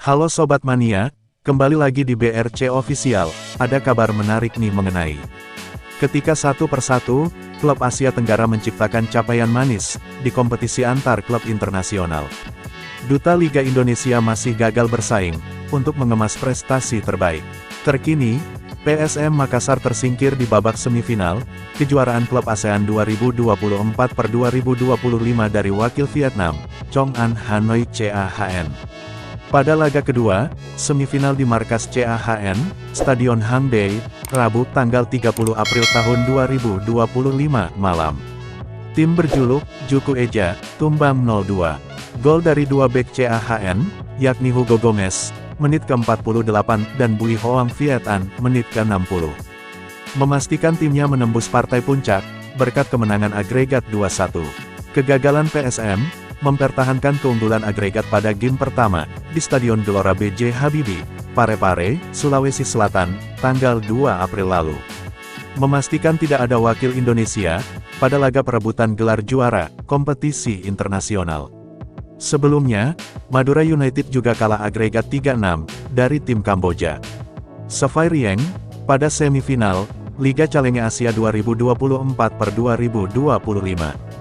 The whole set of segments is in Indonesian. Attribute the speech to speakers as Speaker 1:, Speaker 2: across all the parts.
Speaker 1: Halo Sobat Mania, kembali lagi di BRC Official, ada kabar menarik nih mengenai ketika satu persatu, klub Asia Tenggara menciptakan capaian manis di kompetisi antar klub internasional. Duta Liga Indonesia masih gagal bersaing untuk mengemas prestasi terbaik. Terkini, PSM Makassar tersingkir di babak semifinal kejuaraan klub ASEAN 2024 per 2025 dari wakil Vietnam, Chong An Hanoi CAHN. Pada laga kedua, semifinal di markas CAHN, Stadion Hangdae, Rabu tanggal 30 April tahun 2025 malam. Tim berjuluk Juku Eja tumbang 0-2. Gol dari dua bek CAHN, yakni Hugo Gomez, menit ke-48, dan Bui Hoang Viet An, menit ke-60. Memastikan timnya menembus partai puncak, berkat kemenangan agregat 2-1. Kegagalan PSM mempertahankan keunggulan agregat pada game pertama di Stadion Gelora B.J. Habibie, Parepare, Sulawesi Selatan, tanggal 2 April lalu. Memastikan tidak ada wakil Indonesia pada laga perebutan gelar juara kompetisi internasional. Sebelumnya, Madura United juga kalah agregat 3-6 dari tim Kamboja. Safai Rieng, pada semifinal Liga Challenge Asia 2024 per 2025.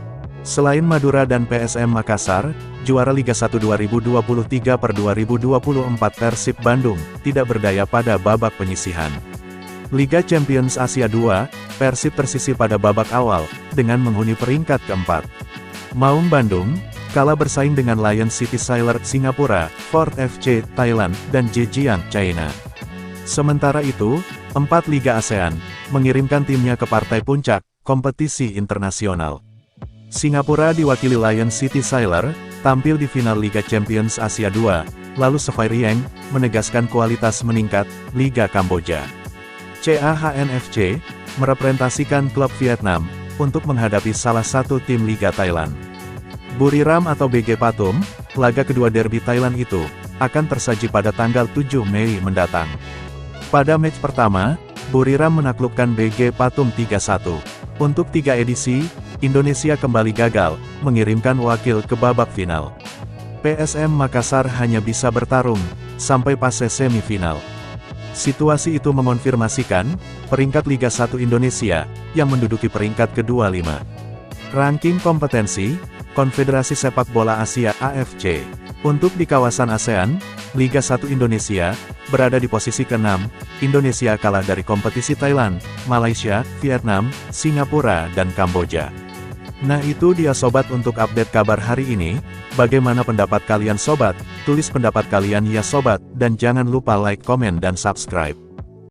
Speaker 1: Selain Madura dan PSM Makassar, juara Liga 1 2023 per 2024 Persib Bandung tidak berdaya pada babak penyisihan. Liga Champions Asia 2, Persib tersisih pada babak awal dengan menghuni peringkat keempat. Maung Bandung kalah bersaing dengan Lion City Sailor Singapura, Ford FC Thailand, dan Zhejiang China. Sementara itu, 4 Liga ASEAN mengirimkan timnya ke partai puncak kompetisi internasional. Singapura diwakili Lion City Sailor, tampil di final Liga Champions Asia 2, lalu Safai Rieng menegaskan kualitas meningkat Liga Kamboja. CAHN FC merepresentasikan klub Vietnam untuk menghadapi salah satu tim Liga Thailand. Buriram atau BG Pathum, laga kedua derby Thailand itu akan tersaji pada tanggal 7 Mei mendatang. Pada match pertama, Buriram menaklukkan BG Pathum 3-1. Untuk 3 edisi, Indonesia kembali gagal mengirimkan wakil ke babak final. PSM Makassar hanya bisa bertarung sampai fase semifinal. Situasi itu mengonfirmasikan peringkat Liga 1 Indonesia yang menduduki peringkat ke-25. Ranking kompetensi Konfederasi Sepak Bola Asia (AFC). Untuk di kawasan ASEAN, Liga 1 Indonesia berada di posisi ke-6. Indonesia kalah dari kompetisi Thailand, Malaysia, Vietnam, Singapura, dan Kamboja. Nah itu dia sobat untuk update kabar hari ini. Bagaimana pendapat kalian sobat? Tulis pendapat kalian ya sobat, dan jangan lupa like, komen, dan subscribe.